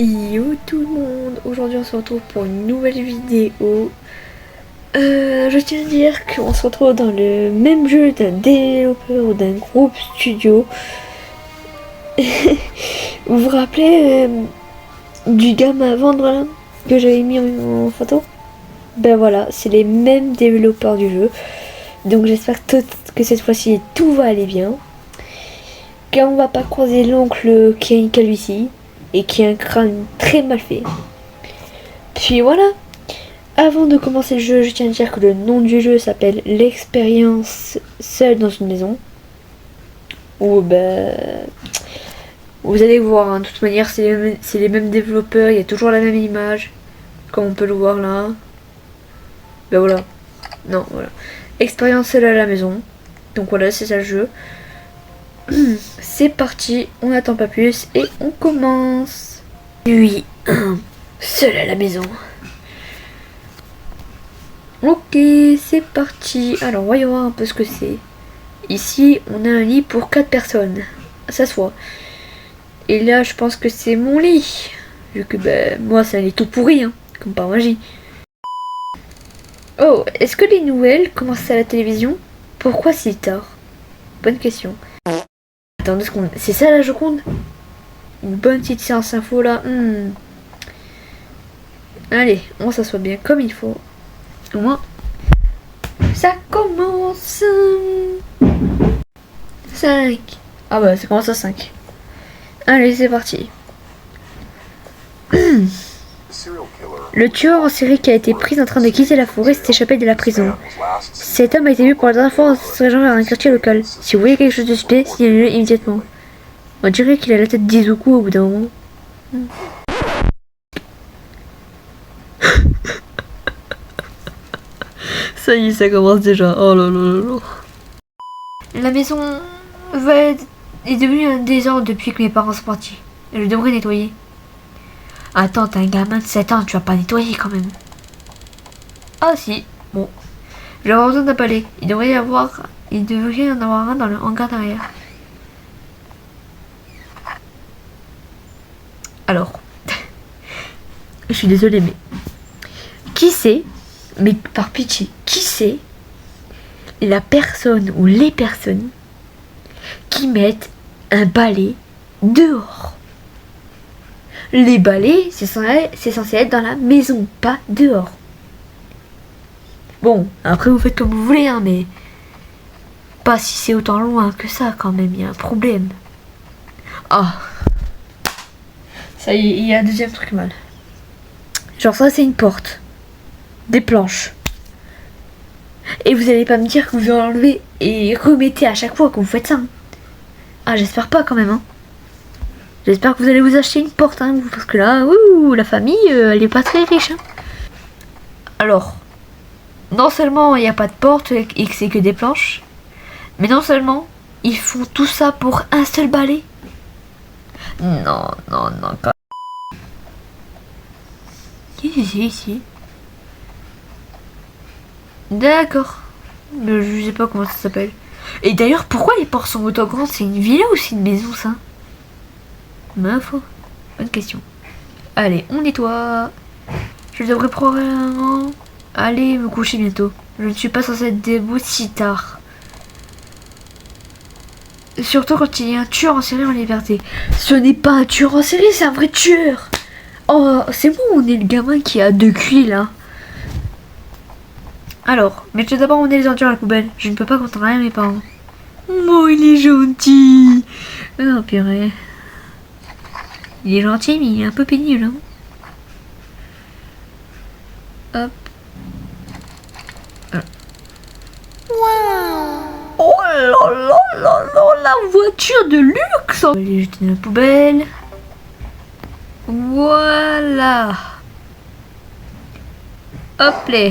Yo tout le monde, aujourd'hui on se retrouve pour une nouvelle vidéo. Je tiens à dire qu'on se retrouve dans le même jeu d'un développeur ou d'un groupe studio. Vous vous rappelez du gamin à vendre là, que j'avais mis en photo? Ben voilà, c'est les mêmes développeurs du jeu. Donc j'espère que cette fois-ci tout va aller bien. Qu'on va pas croiser l'oncle qui a une calvitie et qui a un crâne très mal fait. Puis voilà. Avant de commencer le jeu, je tiens à dire que le nom du jeu s'appelle l'expérience seule dans une maison. Ou vous allez voir, hein, de toute manière c'est les mêmes développeurs, il y a toujours la même image, comme on peut le voir là. Ben voilà. Non, voilà. Expérience seule à la maison. Donc voilà, c'est ça le jeu. C'est parti, on n'attend pas plus et on commence. Nuit, seul à la maison. Ok, c'est parti. Alors voyons voir un peu ce que c'est. Ici, on a un lit pour 4 personnes. S'assoit. Et là, je pense que c'est mon lit. Vu que moi, c'est un lit tout pourri, hein, comme par magie. Oh, est-ce que les nouvelles commencent à la télévision? Pourquoi si tard? Bonne question. Attends 2 secondes. C'est ça la Joconde? Une bonne petite séance info là. Allez, on s'assoit bien comme il faut. Au moins, ça commence. 5. Ah bah ça commence à 5. Allez, c'est parti. Le tueur en série qui a été pris en train de quitter la forêt s'est échappé de la prison. Cet homme a été vu pour la dernière fois en se dirigeant vers un quartier local. Si vous voyez quelque chose de suspect, signalez-le immédiatement. On dirait qu'il a la tête d'Izuku au bout d'un moment. Ça y est, ça commence déjà. Oh là là là là. La maison est devenue un désordre depuis que mes parents sont partis. Je devrais nettoyer. Attends, t'as un gamin de 7 ans, tu vas pas nettoyer quand même. Ah si, bon. Je vais avoir besoin d'un balai. Il devrait y en avoir un dans le hangar derrière. Alors, je suis désolée, mais qui c'est, mais par pitié, qui c'est la personne ou les personnes qui mettent un balai dehors? Les balais, c'est censé être dans la maison, pas dehors. Bon, après vous faites comme vous voulez, hein, mais pas si c'est autant loin que ça quand même, il y a un problème. Ah, ça y est, il y a un deuxième truc mal. Genre ça c'est une porte, des planches. Et vous allez pas me dire que vous enlevez et remettez à chaque fois que vous faites ça. Ah, j'espère pas quand même, hein. J'espère que vous allez vous acheter une porte, hein, parce que là, la famille, elle est pas très riche. Hein. Alors, non seulement il n'y a pas de porte et que c'est que des planches, mais non seulement ils font tout ça pour un seul balai. Non, non, non. Qu'est-ce que c'est ici? D'accord. Mais je sais pas comment ça s'appelle. Et d'ailleurs, pourquoi les portes sont autant grandes? C'est une villa ou c'est une maison, ça? M'info. Bonne question. Allez, on nettoie. Je devrais probablement aller me coucher bientôt. Je ne suis pas censée être debout si tard. Surtout quand il y a un tueur en série en liberté. Ce n'est pas un tueur en série, c'est un vrai tueur. Oh, c'est bon, on est le gamin qui a 2 cuits là. Alors, mettez d'abord mon les ordures à la poubelle. Je ne peux pas compter rien à mes parents. Oh, il est gentil. Oh, purée. Il est gentil, mais il est un peu pénible. Hein. Hop. Wow. Oh là là là là, la voiture de luxe. On va les jeter dans la poubelle. Voilà. Hop là.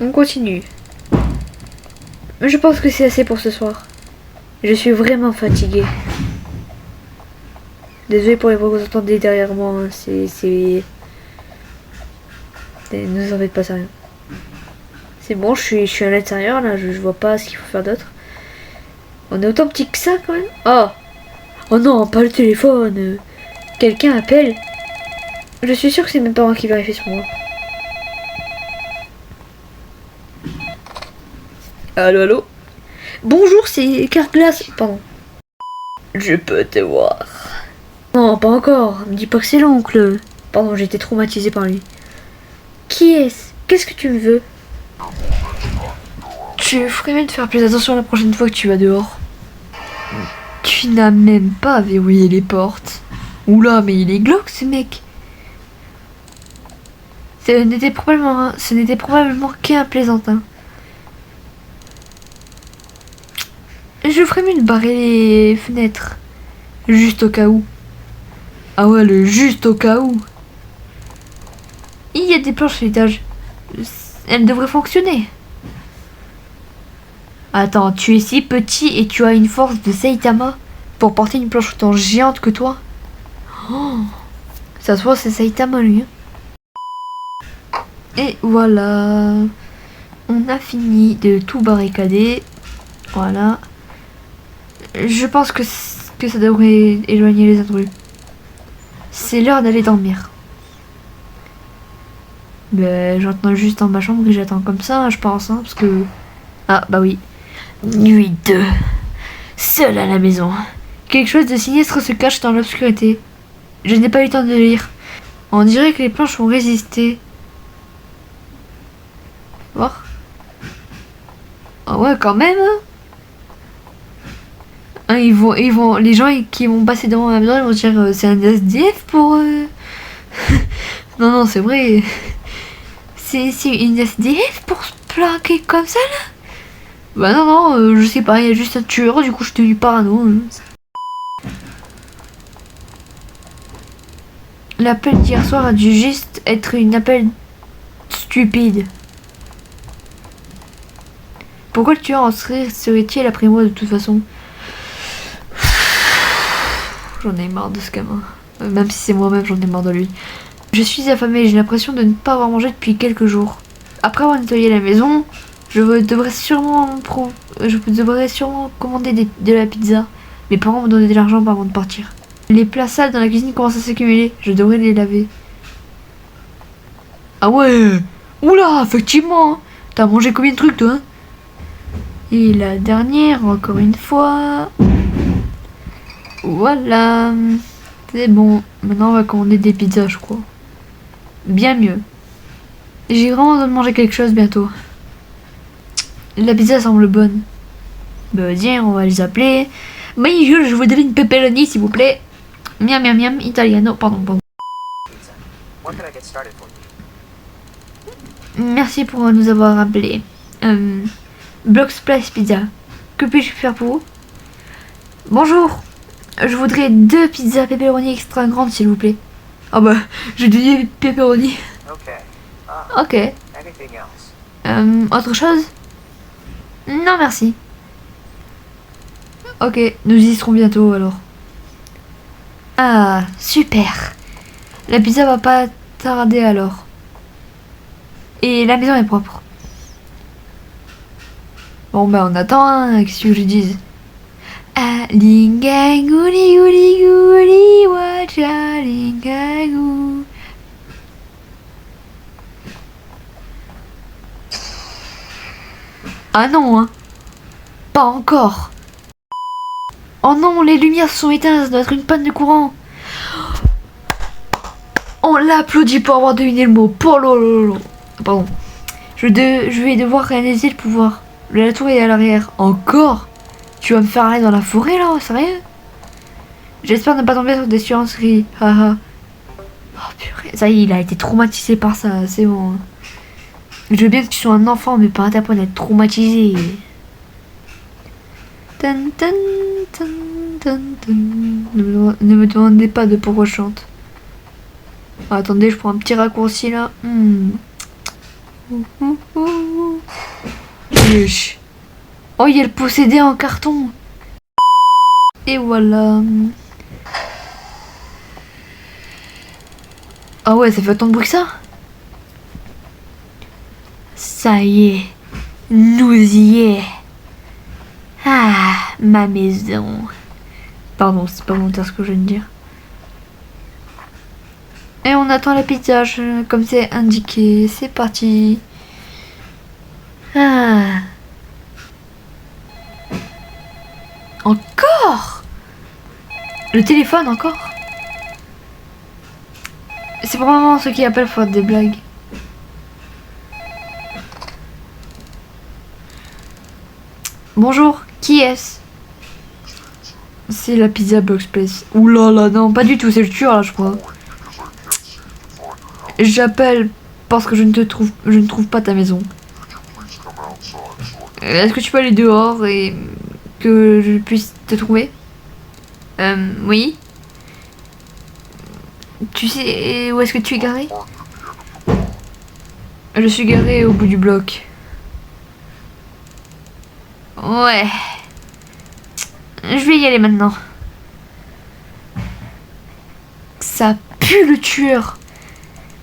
On continue. Je pense que c'est assez pour ce soir. Je suis vraiment fatiguée. Désolé pour les voix que vous entendez derrière moi. Hein. Ne vous en faites pas, ça rien. C'est bon, je suis à l'intérieur là. Je vois pas ce qu'il faut faire d'autre. On est autant petit que ça quand même. Oh, oh non, pas le téléphone. Quelqu'un appelle? Je suis sûre que c'est mes parents qui vérifient sur moi. Allô, allô? Bonjour, c'est Carglass. Pardon. Je peux te voir. Non, pas encore. Me dis pas que c'est l'oncle. Pardon, j'ai été traumatisée par lui. Qui est-ce? Qu'est-ce que tu me veux? Tu ferais mieux de faire plus attention la prochaine fois que tu vas dehors. Tu n'as même pas verrouillé les portes. Oula, mais il est glauque ce mec. Ce n'était probablement qu'un plaisantin. Je ferais mieux de barrer les fenêtres. Juste au cas où. Ah ouais, le juste au cas où. Il y a des planches à l'étage. Elles devraient fonctionner. Attends, tu es si petit et tu as une force de Saitama pour porter une planche autant géante que toi? Oh, ça se voit, c'est Saitama lui. Et voilà. On a fini de tout barricader. Voilà. Je pense que ça devrait éloigner les intrus. C'est l'heure d'aller dormir. Ben, j'entends juste dans ma chambre et j'attends comme ça, je pense, hein, parce que... Ah, bah oui. Nuit 2. Seul à la maison. Quelque chose de sinistre se cache dans l'obscurité. Je n'ai pas eu le temps de lire. On dirait que les planches ont résisté. Voir. Ah ouais, quand même. Hein, les gens qui vont passer devant la maison, ils vont dire c'est un SDF pour... Non, non, c'est vrai. C'est une SDF pour se planquer comme ça, là? Bah non, non, je sais pas, il y a juste un tueur, du coup je suis devenu parano. L'appel d'hier soir a dû juste être une appel stupide. Pourquoi le tueur en serait-il après moi de toute façon? J'en ai marre de ce gamin. Même si c'est moi-même, j'en ai marre de lui. Je suis affamée et j'ai l'impression de ne pas avoir mangé depuis quelques jours. Après avoir nettoyé la maison, je devrais sûrement commander de la pizza. Mes parents m'ont donné de l'argent avant de partir. Les plats sales dans la cuisine commencent à s'accumuler. Je devrais les laver. Ah ouais! Oula, effectivement! T'as mangé combien de trucs toi? Hein? Et la dernière, encore une fois. Voilà. C'est bon. Maintenant on va commander des pizzas, je crois. Bien mieux. J'ai vraiment besoin de manger quelque chose bientôt. La pizza semble bonne. Bah tiens, on va les appeler. Bonjour, je voudrais une pepperoni s'il vous plaît. Miam miam miam, italiano, pardon. Merci pour nous avoir appelés. Blox Place Pizza. Que puis-je faire pour vous? Bonjour. Je voudrais 2 pizzas pepperoni extra grandes s'il vous plaît. Ah bah, j'ai dit pepperoni. Ok. Autre chose? Non merci. Ok, nous y serons bientôt alors. Ah, super. La pizza va pas tarder alors. Et la maison est propre. Bon bah on attend, hein, qu'est-ce que je dise. Ah, lingagouli gouli gouli wacha lingagou. Ah non, hein. Pas encore. Oh non, les lumières se sont éteintes, ça doit être une panne de courant. On l'applaudit pour avoir deviné le mot. Polololo. Pardon. Je vais devoir réaliser le pouvoir. La tour est à l'arrière. Encore? Tu vas me faire aller dans la forêt là, sérieux? J'espère ne pas tomber sur des surenchères. Haha. Oh purée, ça y est, il a été traumatisé par ça, c'est bon. Je veux bien que tu sois un enfant, mais pas à ta point d'être traumatisé. Tan, tan, tan, tan, tan. Ne me demandez pas de pourquoi je chante. Ah, attendez, je prends un petit raccourci là. Wesh. Oh, il y a le possédé en carton. Et voilà. Ah ouais, ça fait autant de bruit que ça? Ça y est, nous y est. Ah, ma maison. Pardon, c'est pas volontaire ce que je viens de dire. on attend la pizza, comme c'est indiqué. C'est parti. Ah. Encore? Le téléphone encore? C'est probablement ceux qui appellent pour faire des blagues. Bonjour, qui est-ce? C'est la pizza Box Place. Ouh là là, non, pas du tout, c'est le tueur là, je crois. J'appelle parce que je ne trouve pas ta maison. Est-ce que tu peux aller dehors et que je puisse te trouver? Oui. Tu sais où est-ce que tu es garé? Je suis garé au bout du bloc. Ouais. Je vais y aller maintenant. Ça pue le tueur.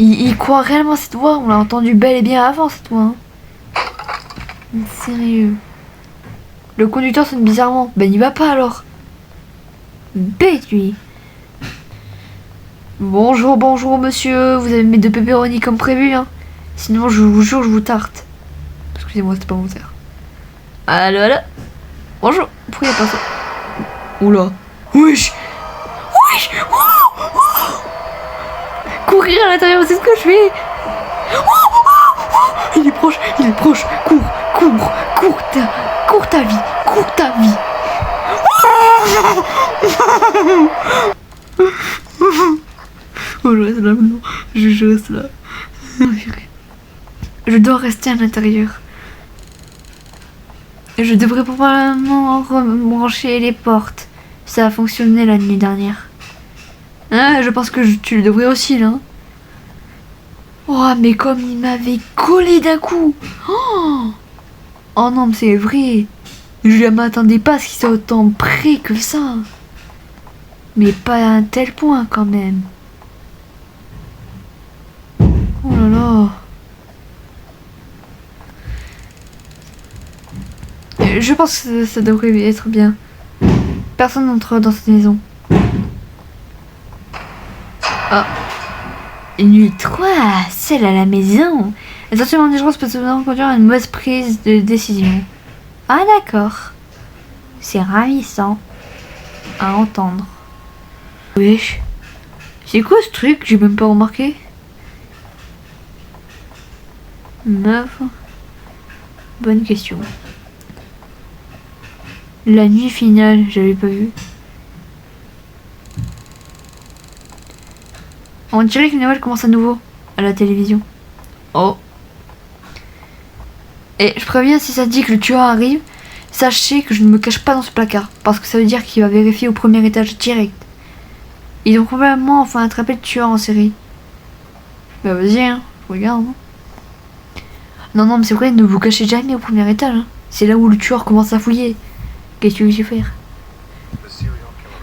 Il croit réellement cette voix. On l'a entendu bel et bien avant cette voix. Hein. Sérieux. Le conducteur sonne bizarrement. Ben il va pas alors. Bête lui. Bonjour, bonjour monsieur. Vous avez mes 2 pepperoni comme prévu. Hein. Sinon je vous jure je vous tarte. Excusez-moi c'était pas volontaire. Allo allo. Bonjour. Pourquoi il y a pas ça? Oula. Wesh. Wesh. Oh, oh. Courir à l'intérieur, c'est ce que je fais. Oh, oh, oh. Il est proche, il est proche. Cours, cours, cours ta vie, cours ta vie. Oh, je reste là maintenant. Je reste là. Je dois rester à l'intérieur. Je devrais probablement rebrancher les portes. Ça a fonctionné la nuit dernière. Ah, je pense que tu le devrais aussi là. Oh mais comme il m'avait collé d'un coup. Oh non mais c'est vrai. Je ne m'attendais pas à ce qu'il soit autant près que ça. Mais pas à un tel point quand même. Oh là là. Je pense que ça devrait être bien. Personne n'entre dans cette maison. Ah. Nuit 3, celle à la maison. Les sentiments dangereux peuvent cependant conduire à une mauvaise prise de décision. Ah d'accord. C'est ravissant à entendre. Wesh. C'est quoi ce truc? J'ai même pas remarqué. 9. Bonne question. La nuit finale, j'avais pas vu. On dirait que Noël commence à nouveau à la télévision. Oh. Et je préviens, si ça dit que le tueur arrive, sachez que je ne me cache pas dans ce placard. Parce que ça veut dire qu'il va vérifier au premier étage direct. Ils ont probablement enfin attrapé le tueur en série. Bah vas-y, hein, je regarde. Hein. Non, mais c'est vrai, ne vous cachez jamais au premier étage. Hein. C'est là où le tueur commence à fouiller. Qu'est-ce que tu veux faire?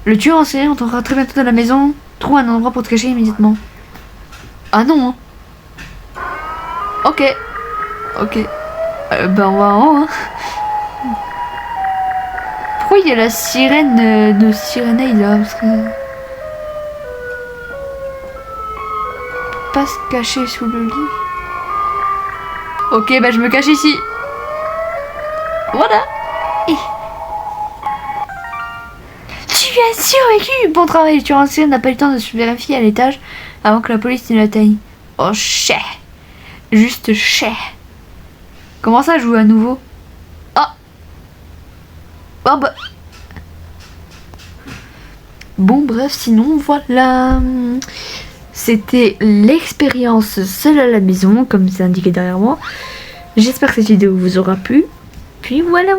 Le tueur en série entrera très bientôt dans la maison. Trouve un endroit pour te cacher immédiatement. Ah non hein. Ok. Ok. Ben on va en haut hein. Pourquoi il y a la sirène de Sireneille là? Parce que... Pas se cacher sous le lit. Ok bah je me cache ici. Voilà. Tu as survécu! Bon travail, le tueur en série n'a pas eu le temps de se vérifier à l'étage avant que la police ne l'atteigne. Oh chais! Juste chais! Comment ça jouer à nouveau? Ah! Oh bah! Bon bref, sinon voilà. C'était l'expérience seule à la maison, comme c'est indiqué derrière moi. J'espère que cette vidéo vous aura plu. Puis voilà.